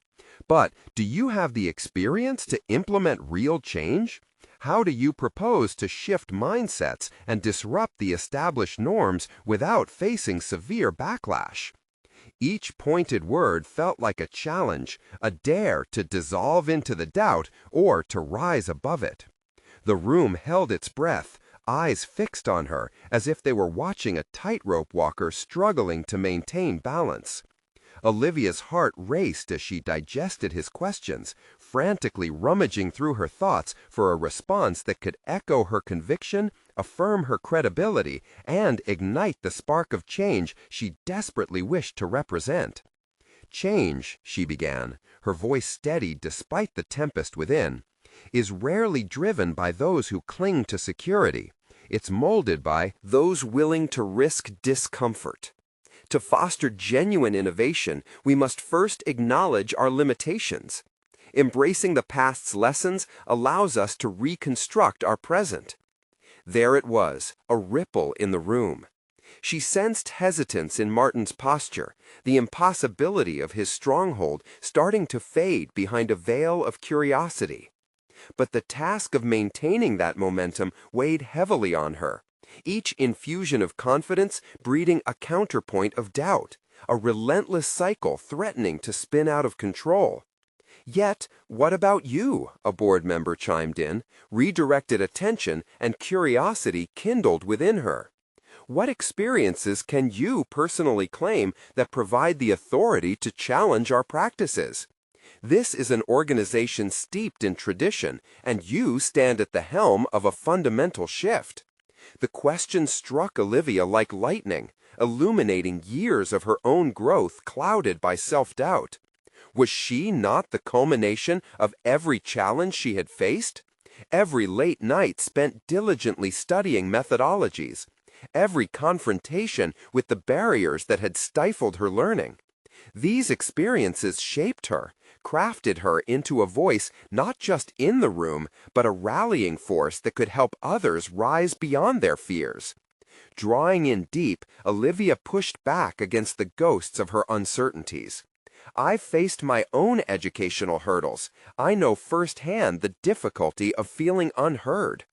But do you have the experience to implement real change? How do you propose to shift mindsets and disrupt the established norms without facing severe backlash? Each pointed word felt like a challenge, a dare to dissolve into the doubt or to rise above it. The room held its breath, eyes fixed on her, as if they were watching a tightrope walker struggling to maintain balance. Olivia's heart raced as she digested his questions, frantically rummaging through her thoughts for a response that could echo her conviction, affirm her credibility, and ignite the spark of change she desperately wished to represent. "Change," she began, her voice steady despite the tempest within, "is rarely driven by those who cling to security. It's molded by those willing to risk discomfort. To foster genuine innovation, we must first acknowledge our limitations. Embracing the past's lessons allows us to reconstruct our present." There it was, a ripple in the room. She sensed hesitance in Martin's posture, the impossibility of his stronghold starting to fade behind a veil of curiosity. But the task of maintaining that momentum weighed heavily on her, each infusion of confidence breeding a counterpoint of doubt, a relentless cycle threatening to spin out of control. "Yet, what about you?" a board member chimed in, redirected attention and curiosity kindled within her. "What experiences can you personally claim that provide the authority to challenge our practices? This is an organization steeped in tradition, and you stand at the helm of a fundamental shift." The question struck Olivia like lightning, illuminating years of her own growth clouded by self-doubt. Was she not the culmination of every challenge she had faced? Every late night spent diligently studying methodologies, every confrontation with the barriers that had stifled her learning. These experiences shaped her, crafted her into a voice not just in the room, but a rallying force that could help others rise beyond their fears. Drawing in deep, Olivia pushed back against the ghosts of her uncertainties. "I've faced my own educational hurdles. I know firsthand the difficulty of feeling unheard.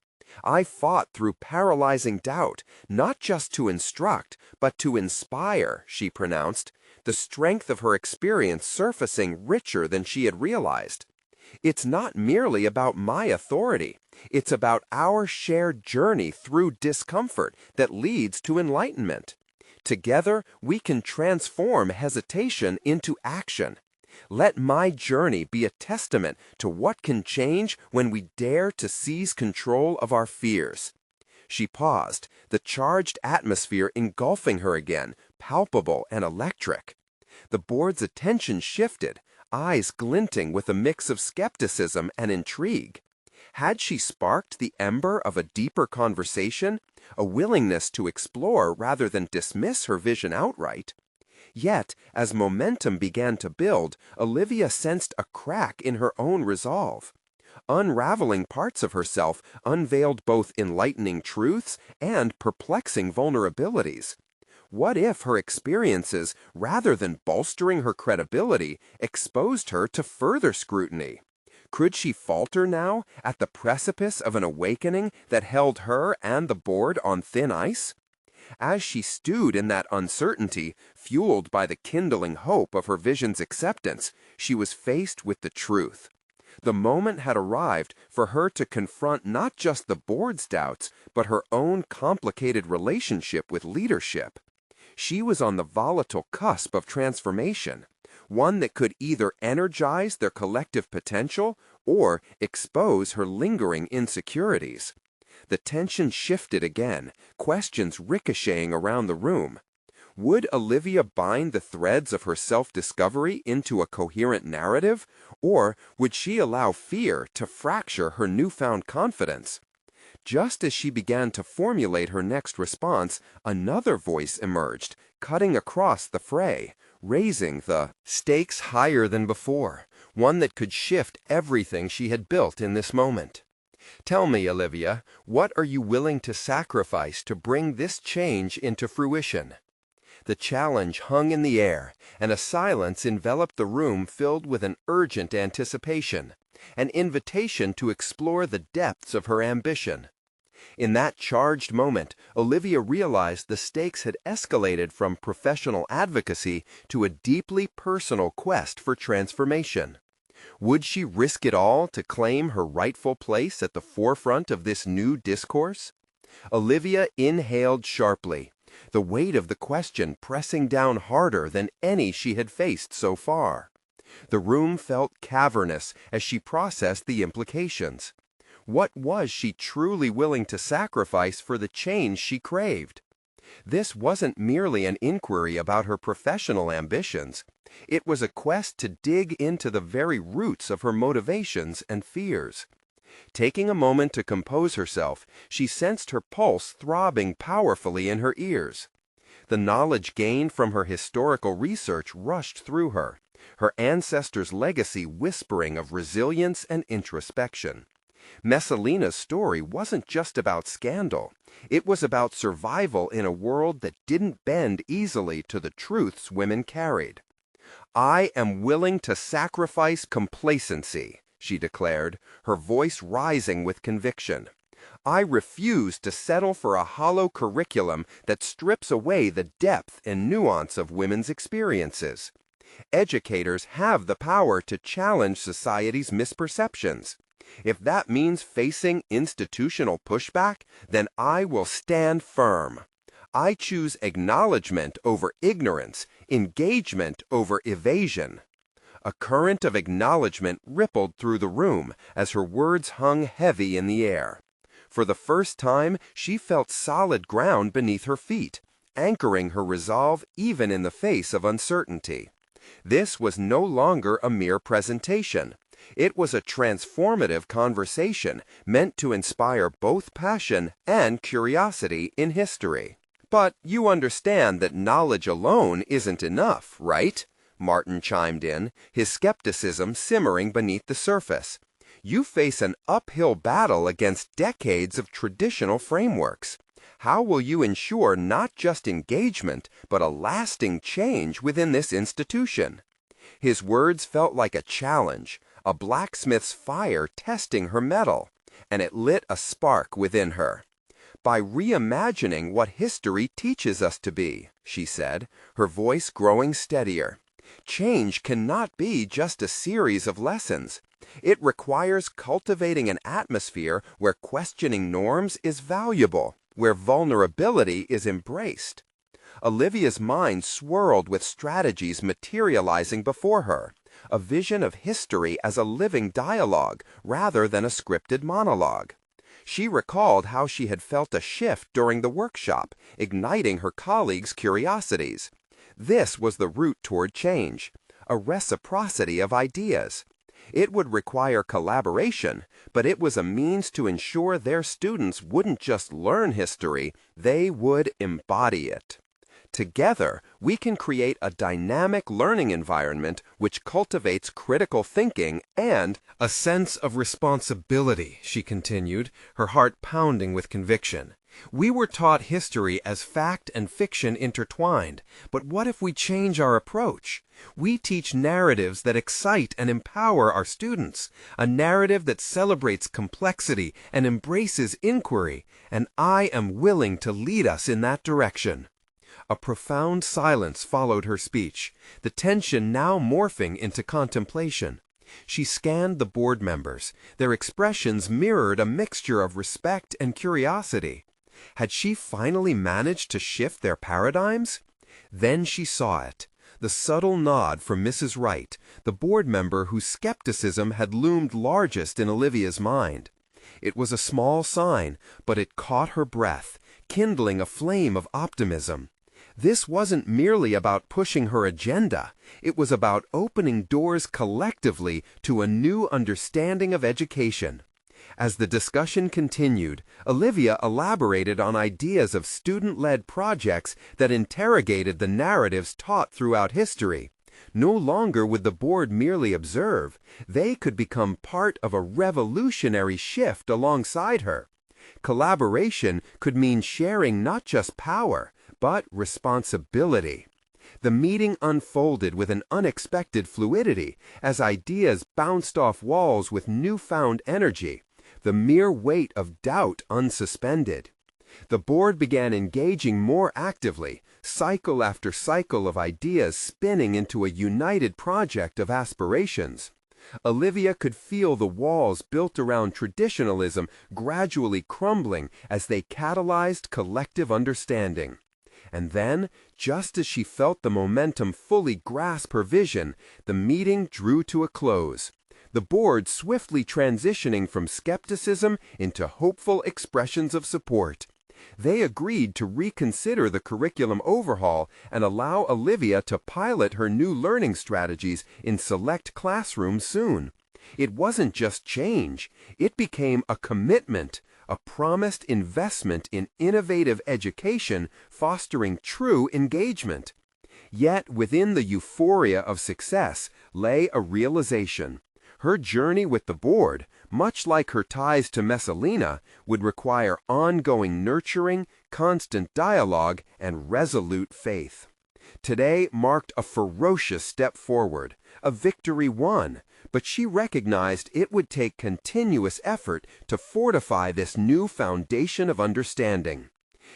I fought through paralyzing doubt, not just to instruct, but to inspire," she pronounced, the strength of her experience surfacing richer than she had realized. "It's not merely about my authority. It's about our shared journey through discomfort that leads to enlightenment. Together, we can transform hesitation into action. Let my journey be a testament to what can change when we dare to seize control of our fears. She paused, the charged atmosphere engulfing her again, palpable and electric. The board's attention shifted, eyes glinting with a mix of skepticism and intrigue. Had she sparked the ember of a deeper conversation, a willingness to explore rather than dismiss her vision outright? Yet, as momentum began to build, Olivia sensed a crack in her own resolve. Unraveling parts of herself unveiled both enlightening truths and perplexing vulnerabilities. What if her experiences, rather than bolstering her credibility, exposed her to further scrutiny? Could she falter now, at the precipice of an awakening that held her and the board on thin ice? As she stewed in that uncertainty, fueled by the kindling hope of her vision's acceptance, she was faced with the truth. The moment had arrived for her to confront not just the board's doubts, but her own complicated relationship with leadership. She was on the volatile cusp of transformation, one that could either energize their collective potential or expose her lingering insecurities. The tension shifted again, questions ricocheting around the room. Would Olivia bind the threads of her self-discovery into a coherent narrative, or would she allow fear to fracture her newfound confidence? Just as she began to formulate her next response, another voice emerged, cutting across the fray, raising the stakes higher than before, one that could shift everything she had built in this moment. Tell me, Olivia, what are you willing to sacrifice to bring this change into fruition? The challenge hung in the air, and a silence enveloped the room filled with an urgent anticipation, an invitation to explore the depths of her ambition. In that charged moment, Olivia realized the stakes had escalated from professional advocacy to a deeply personal quest for transformation. Would she risk it all to claim her rightful place at the forefront of this new discourse? Olivia inhaled sharply, the weight of the question pressing down harder than any she had faced so far. The room felt cavernous as she processed the implications. What was she truly willing to sacrifice for the change she craved? This wasn't merely an inquiry about her professional ambitions. It was a quest to dig into the very roots of her motivations and fears. Taking a moment to compose herself, she sensed her pulse throbbing powerfully in her ears. The knowledge gained from her historical research rushed through her, her ancestors' legacy whispering of resilience and introspection. Messalina's story wasn't just about scandal. It was about survival in a world that didn't bend easily to the truths women carried. "I am willing to sacrifice complacency," she declared, her voice rising with conviction. "I refuse to settle for a hollow curriculum that strips away the depth and nuance of women's experiences. Educators have the power to challenge society's misperceptions. If that means facing institutional pushback, then I will stand firm. I choose acknowledgement over ignorance, engagement over evasion." A current of acknowledgement rippled through the room as her words hung heavy in the air. For the first time, she felt solid ground beneath her feet, anchoring her resolve even in the face of uncertainty. This was no longer a mere presentation. It was a transformative conversation meant to inspire both passion and curiosity in history. "But you understand that knowledge alone isn't enough, right?" Martin chimed in, his skepticism simmering beneath the surface. "You face an uphill battle against decades of traditional frameworks. How will you ensure not just engagement, but a lasting change within this institution?" His words felt like a challenge, a blacksmith's fire testing her metal, and it lit a spark within her. "By reimagining what history teaches us to be," she said, her voice growing steadier. "Change cannot be just a series of lessons. It requires cultivating an atmosphere where questioning norms is valuable, where vulnerability is embraced." Olivia's mind swirled with strategies materializing before her, a vision of history as a living dialogue rather than a scripted monologue. She recalled how she had felt a shift during the workshop, igniting her colleagues' curiosities. This was the route toward change, a reciprocity of ideas. It would require collaboration, but it was a means to ensure their students wouldn't just learn history, they would embody it. Together, we can create a dynamic learning environment which cultivates critical thinking and a sense of responsibility, she continued, her heart pounding with conviction. We were taught history as fact and fiction intertwined, but what if we change our approach? We teach narratives that excite and empower our students, a narrative that celebrates complexity and embraces inquiry, and I am willing to lead us in that direction. A profound silence followed her speech, the tension now morphing into contemplation. She scanned the board members. Their expressions mirrored a mixture of respect and curiosity. Had she finally managed to shift their paradigms? Then she saw it. The subtle nod from Mrs. Wright, the board member whose skepticism had loomed largest in Olivia's mind. It was a small sign, but it caught her breath, kindling a flame of optimism. This wasn't merely about pushing her agenda. It was about opening doors collectively to a new understanding of education. As the discussion continued, Olivia elaborated on ideas of student-led projects that interrogated the narratives taught throughout history. No longer would the board merely observe. They could become part of a revolutionary shift alongside her. Collaboration could mean sharing not just power, but responsibility. The meeting unfolded with an unexpected fluidity as ideas bounced off walls with newfound energy, the mere weight of doubt unsuspended. The board began engaging more actively, cycle after cycle of ideas spinning into a united project of aspirations. Olivia could feel the walls built around traditionalism gradually crumbling as they catalyzed collective understanding. And then, just as she felt the momentum fully grasp her vision, the meeting drew to a close, the board swiftly transitioning from skepticism into hopeful expressions of support. They agreed to reconsider the curriculum overhaul and allow Olivia to pilot her new learning strategies in select classrooms soon. It wasn't just change, it became a commitment, a promised investment in innovative education fostering true engagement. Yet within the euphoria of success lay a realization. Her journey with the board, much like her ties to Messalina, would require ongoing nurturing, constant dialogue, and resolute faith. Today marked a ferocious step forward, a victory won, but she recognized it would take continuous effort to fortify this new foundation of understanding.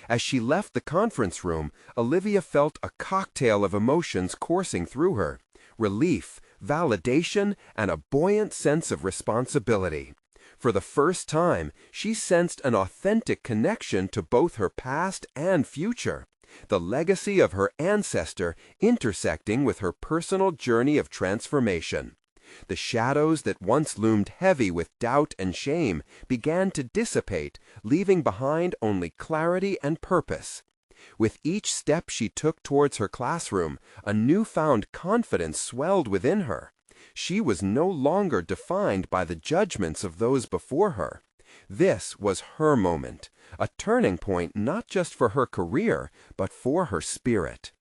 As she left the conference room, Olivia felt a cocktail of emotions coursing through her: relief, validation, and a buoyant sense of responsibility. For the first time, she sensed an authentic connection to both her past and future, the legacy of her ancestor intersecting with her personal journey of transformation. The shadows that once loomed heavy with doubt and shame began to dissipate, leaving behind only clarity and purpose. With each step she took towards her classroom, a newfound confidence swelled within her. She was no longer defined by the judgments of those before her. This was her moment, a turning point not just for her career, but for her spirit.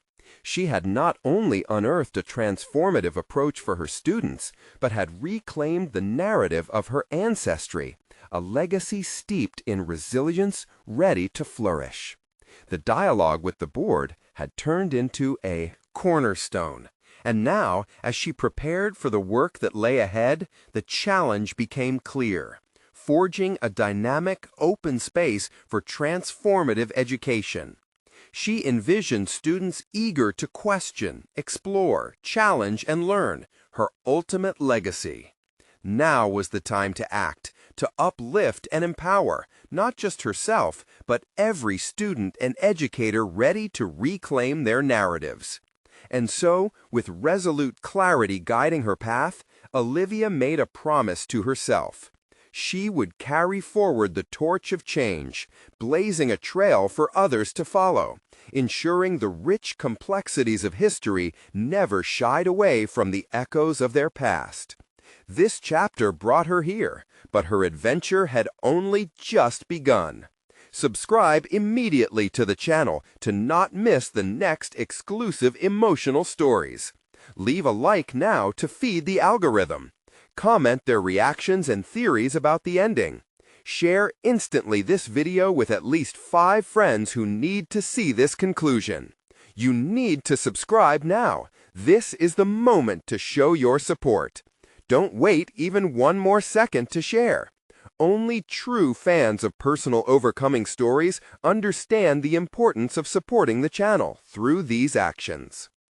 She had not only unearthed a transformative approach for her students, but had reclaimed the narrative of her ancestry, a legacy steeped in resilience, ready to flourish. The dialogue with the board had turned into a cornerstone, and now, as she prepared for the work that lay ahead, the challenge became clear: forging a dynamic, open space for transformative education. She envisioned students eager to question, explore, challenge, and learn, her ultimate legacy. Now was the time to act, to uplift and empower, not just herself, but every student and educator ready to reclaim their narratives. And so, with resolute clarity guiding her path, Olivia made a promise to herself. She would carry forward the torch of change, blazing a trail for others to follow, ensuring the rich complexities of history never shied away from the echoes of their past. This chapter brought her here, but her adventure had only just begun. Subscribe immediately to the channel to not miss the next exclusive emotional stories. Leave a like now to feed the algorithm. Comment their reactions and theories about the ending. Share instantly this video with at least 5 friends who need to see this conclusion. You need to subscribe now. This is the moment to show your support. Don't wait even one more second to share. Only true fans of personal overcoming stories understand the importance of supporting the channel through these actions.